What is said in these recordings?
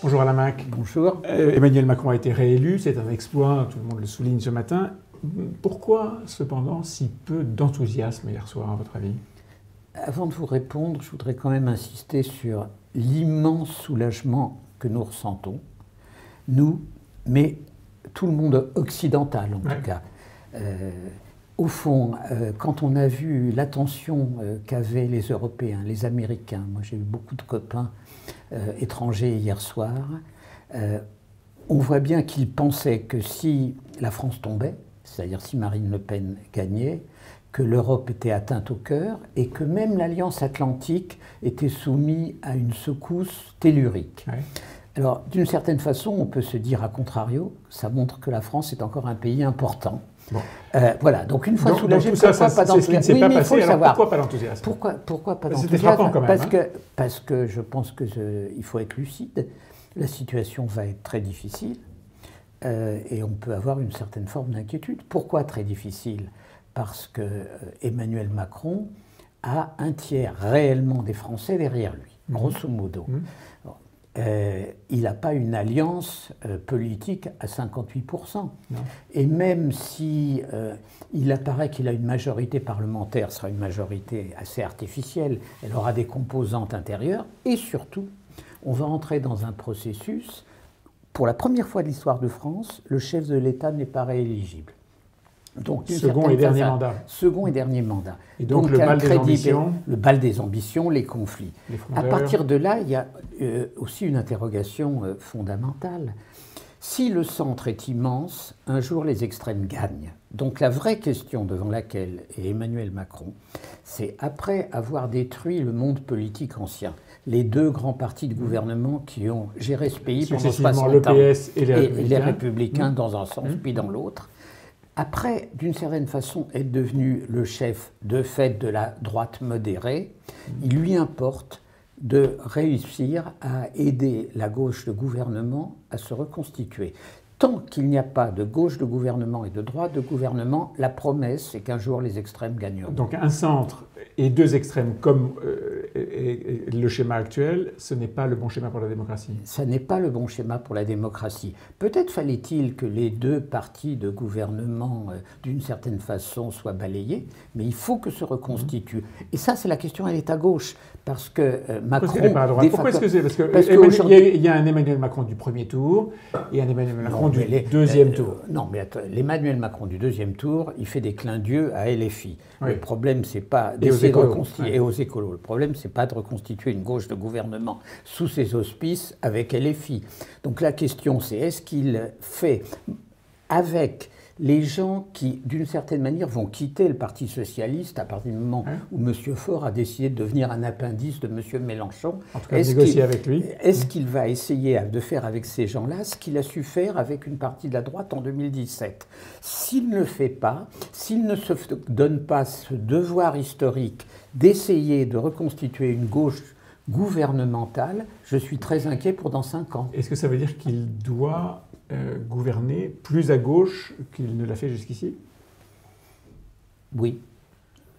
Bonjour Alain Minc. Bonjour. Emmanuel Macron a été réélu, c'est un exploit, tout le monde le souligne ce matin. Pourquoi cependant si peu d'enthousiasme hier soir à votre avis? Avant de vous répondre, je voudrais quand même insister sur l'immense soulagement que nous ressentons, nous, mais tout le monde occidental en tout cas. Au fond, quand on a vu l'attention qu'avaient les Européens, les Américains, moi j'ai eu beaucoup de copains étrangers hier soir, on voit bien qu'ils pensaient que si la France tombait, c'est-à-dire si Marine Le Pen gagnait, que l'Europe était atteinte au cœur et que même l'Alliance Atlantique était soumise à une secousse tellurique. Ouais. Alors, d'une certaine façon, on peut se dire, à contrario, ça montre que la France est encore un pays important. Bon. Voilà, donc une fois soulagé, pourquoi pas d'enthousiasme? Oui, mais il faut le savoir. Pourquoi pas d'enthousiasme? Pourquoi pas d'enthousiasme? C'était frappant quand même. Parce que je pense qu'il faut être lucide. La situation va être très difficile et on peut avoir une certaine forme d'inquiétude. Pourquoi très difficile? Parce que Emmanuel Macron a un tiers réellement des Français derrière lui, grosso modo. Il n'a pas une alliance politique à 58%. Non. Et même si il apparaît qu'il a une majorité parlementaire, ce sera une majorité assez artificielle, elle aura des composantes intérieures, et surtout, on va entrer dans un processus, pour la première fois de l'histoire de France, le chef de l'État n'est pas rééligible. Donc, second et dernier mandat. Second et dernier mandat. Et donc le bal des ambitions. Le bal des ambitions, les conflits. À partir de là, il y a aussi une interrogation fondamentale. Si le centre est immense, un jour les extrêmes gagnent. Donc la vraie question devant laquelle est Emmanuel Macron, c'est après avoir détruit le monde politique ancien, les deux grands partis de gouvernement qui ont géré ce pays pendant 60 ans, et les Républicains dans un sens puis dans l'autre, après, d'une certaine façon, être devenu le chef de fait de la droite modérée, il lui importe de réussir à aider la gauche de gouvernement à se reconstituer. Tant qu'il n'y a pas de gauche de gouvernement et de droite de gouvernement, la promesse, c'est qu'un jour les extrêmes gagneront. Donc un centre et deux extrêmes comme le schéma actuel, ce n'est pas le bon schéma pour la démocratie. Ce n'est pas le bon schéma pour la démocratie. Peut-être fallait-il que les deux partis de gouvernement, d'une certaine façon, soient balayés, mais il faut que se reconstituent. Et ça, c'est la question, elle est à gauche. Parce que Macron... Pourquoi n'est pas à droite? Pourquoi est-ce que c'est? Parce qu'il y a un Emmanuel Macron du premier tour et un Emmanuel Macron du deuxième tour. Non, mais l'Emmanuel Macron du deuxième tour, il fait des clins d'yeux à LFI. Oui. Le problème, c'est pas d'essayer de reconstituer... Et aux écolos. Le problème, c'est pas de reconstituer une gauche de gouvernement sous ses auspices avec LFI. Donc la question, c'est est-ce qu'il fait avec les gens qui, d'une certaine manière, vont quitter le Parti socialiste à partir du moment où M. Faure a décidé de devenir un appendice de M. Mélenchon. En tout cas, négocier avec lui. Est-ce qu'il va essayer de faire avec ces gens-là ce qu'il a su faire avec une partie de la droite en 2017? S'il ne le fait pas, s'il ne se donne pas ce devoir historique d'essayer de reconstituer une gauche gouvernementale, je suis très inquiet pour dans 5 ans. Est-ce que ça veut dire qu'il doit gouverner plus à gauche qu'il ne l'a fait jusqu'ici? Oui.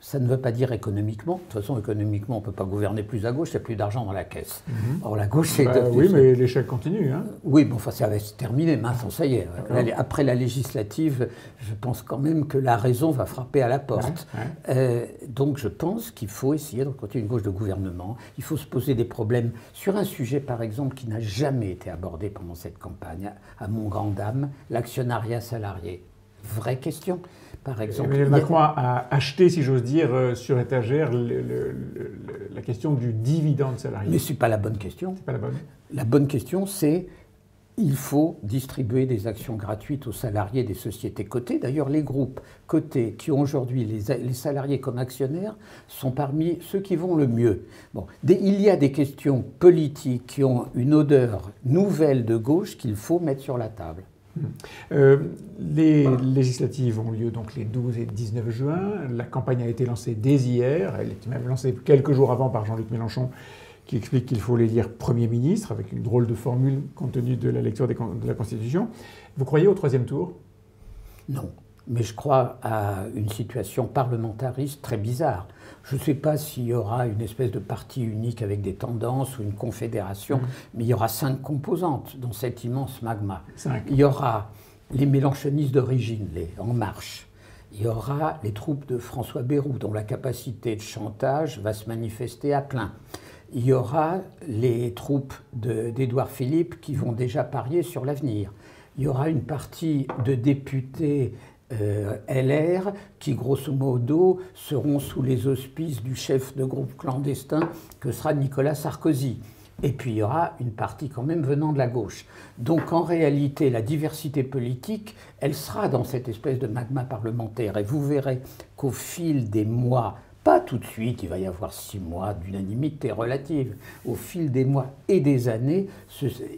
Ça ne veut pas dire économiquement. De toute façon, économiquement, on ne peut pas gouverner plus à gauche, il n'y a plus d'argent dans la caisse. Or, la gauche, c'est... oui, mais l'échec continue. Hein. Oui, bon, enfin, ça va se terminer maintenant, ça y est. Après la législative, je pense quand même que la raison va frapper à la porte. Donc, je pense qu'il faut essayer de continuer une gauche de gouvernement. Il faut se poser des problèmes sur un sujet, par exemple, qui n'a jamais été abordé pendant cette campagne, à mon grand dame, l'actionnariat salarié. Vraie question. Par exemple, Emmanuel Macron a acheté, si j'ose dire, sur étagère la question du dividende salarié. Mais ce n'est pas la bonne question. C'est pas la bonne. La bonne question, c'est il faut distribuer des actions gratuites aux salariés des sociétés cotées. D'ailleurs, les groupes cotés qui ont aujourd'hui les salariés comme actionnaires sont parmi ceux qui vont le mieux. Bon, il y a des questions politiques qui ont une odeur nouvelle de gauche qu'il faut mettre sur la table. Les législatives ont lieu donc les 12 et 19 juin. La campagne a été lancée dès hier. Elle était même lancée quelques jours avant par Jean-Luc Mélenchon, qui explique qu'il faut l'élire Premier ministre, avec une drôle de formule compte tenu de la lecture de la Constitution. Vous croyez au troisième tour? Non. mais je crois à une situation parlementariste très bizarre. Je ne sais pas s'il y aura une espèce de parti unique avec des tendances ou une confédération, mais il y aura 5 composantes dans cet immense magma. 5. Il y aura les mélenchonistes d'origine, les En Marche. Il y aura les troupes de François Bayrou, dont la capacité de chantage va se manifester à plein. Il y aura les troupes d'Édouard Philippe qui vont déjà parier sur l'avenir. Il y aura une partie de députés LR qui, grosso modo, seront sous les auspices du chef de groupe clandestin que sera Nicolas Sarkozy. Et puis il y aura une partie quand même venant de la gauche. Donc en réalité, la diversité politique, elle sera dans cette espèce de magma parlementaire. Et vous verrez qu'au fil des mois, pas tout de suite, il va y avoir 6 mois d'unanimité relative. Au fil des mois et des années,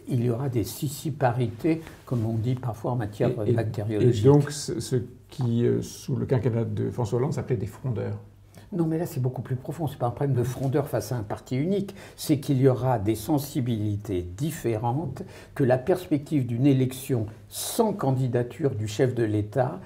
il y aura des sissiparités, comme on dit parfois en matière bactériologique. Et donc ce qui, sous le quinquennat de François Hollande, s'appelait des frondeurs. Non, mais là, c'est beaucoup plus profond. Ce n'est pas un problème de frondeur face à un parti unique. C'est qu'il y aura des sensibilités différentes, que la perspective d'une élection sans candidature du chef de l'État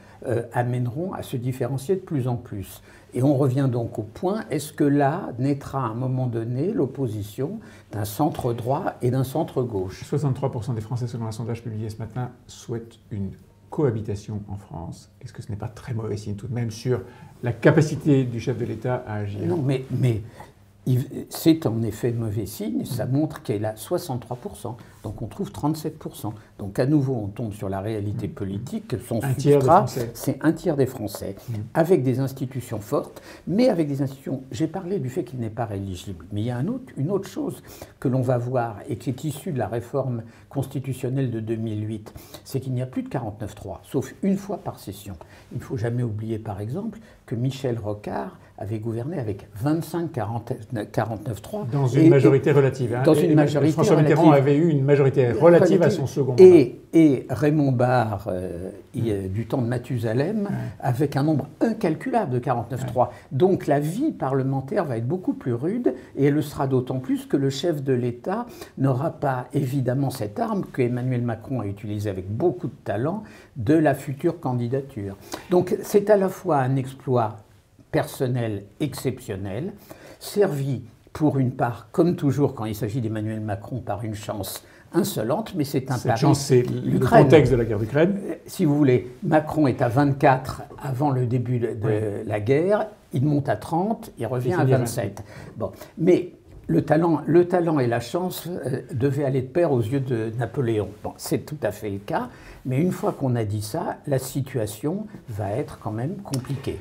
amèneront à se différencier de plus en plus. Et on revient donc au point, est-ce que là naîtra à un moment donné l'opposition d'un centre droit et d'un centre gauche? 63% des Français, selon un sondage publié ce matin, souhaitent une cohabitation en France. Est-ce que ce n'est pas très mauvais signe tout de même sur la capacité du chef de l'État à agir? Non, mais c'est en effet mauvais signe, ça montre qu'elle a 63%, donc on trouve 37%. Donc à nouveau, on tombe sur la réalité politique, son substrat, c'est un tiers des Français, avec des institutions fortes, mais avec des institutions... J'ai parlé du fait qu'il n'est pas éligible, mais il y a une autre chose que l'on va voir, et qui est issue de la réforme constitutionnelle de 2008, c'est qu'il n'y a plus de 49.3, sauf une fois par session. Il ne faut jamais oublier, par exemple, que Michel Rocard avait gouverné avec 25 49.3. Dans une majorité relative. Hein. Dans une majorité François relative. Mitterrand avait eu une majorité relative à son second mandat. Et Raymond Barre, du temps de Mathusalem, avec un nombre incalculable de 49.3. Donc la vie parlementaire va être beaucoup plus rude, et elle le sera d'autant plus que le chef de l'État n'aura pas évidemment cette arme que Emmanuel Macron a utilisée avec beaucoup de talent de la future candidature. Donc c'est à la fois un exploit personnel exceptionnel, servi pour une part, comme toujours quand il s'agit d'Emmanuel Macron, par une chance insolente, mais c'est un pari. Cette chance, c'est le contexte de la guerre d'Ukraine. Si vous voulez, Macron est à 24 avant le début de la guerre, il monte à 30, il revient à 27. Bon. Mais le talent et la chance devaient aller de pair aux yeux de Napoléon. Bon, c'est tout à fait le cas, mais une fois qu'on a dit ça, la situation va être quand même compliquée.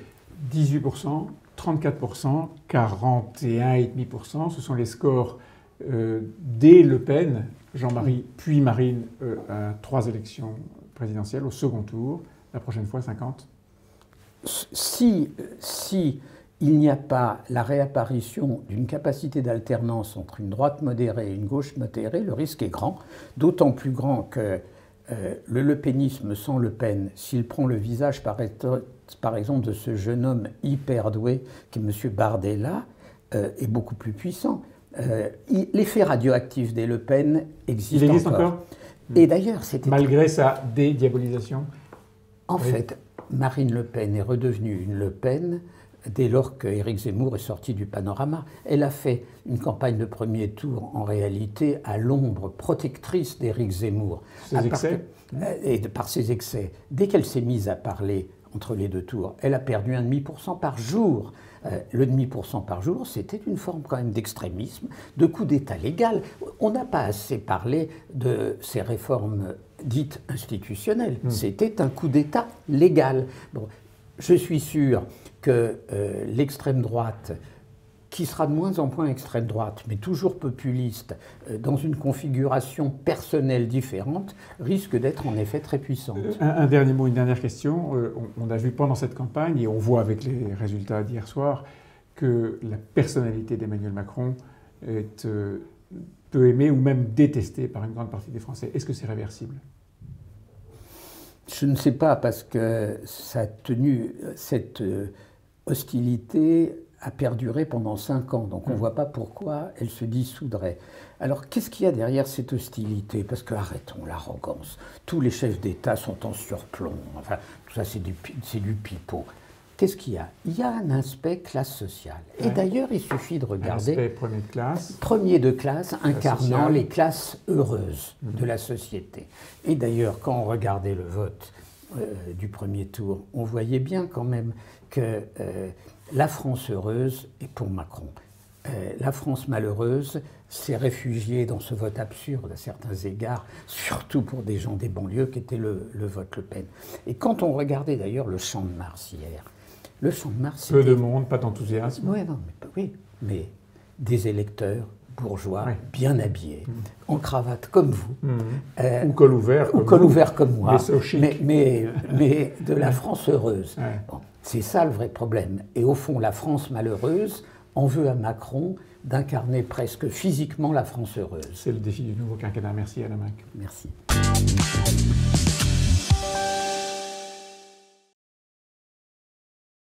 18%, 34%, 41,5%, ce sont les scores dès Le Pen, Jean-Marie, puis Marine, à 3 élections présidentielles, au second tour. La prochaine fois, 50. Si il n'y a pas la réapparition d'une capacité d'alternance entre une droite modérée et une gauche modérée, le risque est grand, d'autant plus grand que le lepénisme sans Le Pen, s'il prend le visage par exemple de ce jeune homme hyper doué qui est M. Bardella, est beaucoup plus puissant. L'effet radioactif des Le Pen existe encore. Il existe encore. Et d'ailleurs, c'était... Malgré sa dédiabolisation. En fait, Marine Le Pen est redevenue une Le Pen dès lors qu'Éric Zemmour est sorti du panorama. Elle a fait une campagne de premier tour, en réalité, à l'ombre protectrice d'Éric Zemmour. Ses excès. Et par ses excès. Dès qu'elle s'est mise à parler entre les deux tours, elle a perdu 1,5% par jour. Le 0,5% par jour, c'était une forme quand même d'extrémisme, de coup d'État légal. On n'a pas assez parlé de ces réformes dites institutionnelles. C'était un coup d'État légal. Bon, je suis sûr que l'extrême droite, qui sera de moins en moins extrême droite, mais toujours populiste, dans une configuration personnelle différente, risque d'être en effet très puissante. Un dernier mot, une dernière question. On a vu pendant cette campagne, et on voit avec les résultats d'hier soir, que la personnalité d'Emmanuel Macron est peu aimée ou même détestée par une grande partie des Français. Est-ce que c'est réversible ? Je ne sais pas, parce que ça a tenu cette hostilité a perduré pendant 5 ans, donc on ne voit pas pourquoi elle se dissoudrait. Alors qu'est-ce qu'il y a derrière cette hostilité? Parce que arrêtons l'arrogance, tous les chefs d'État sont en surplomb, enfin tout ça c'est du pipeau. Qu'est-ce qu'il y a? Il y a un aspect classe sociale. Et d'ailleurs, il suffit de regarder... Un aspect premier de classe. Premier de classe, incarnant les classes heureuses de la société. Et d'ailleurs, quand on regardait le vote du premier tour, on voyait bien quand même que la France heureuse est pour Macron. La France malheureuse s'est réfugiée dans ce vote absurde à certains égards, surtout pour des gens des banlieues qui étaient le vote Le Pen. Et quand on regardait d'ailleurs le Champ de Mars hier, le Champ de Mars... Peu de monde, pas d'enthousiasme. Oui, mais des électeurs bourgeois, bien habillés, en cravate comme vous. Ou col ouvert comme, comme moi. Mais de la France heureuse. Ouais. Bon, c'est ça le vrai problème. Et au fond, la France malheureuse en veut à Macron d'incarner presque physiquement la France heureuse. C'est le défi du nouveau quinquennat. Merci Alain Minc. Merci.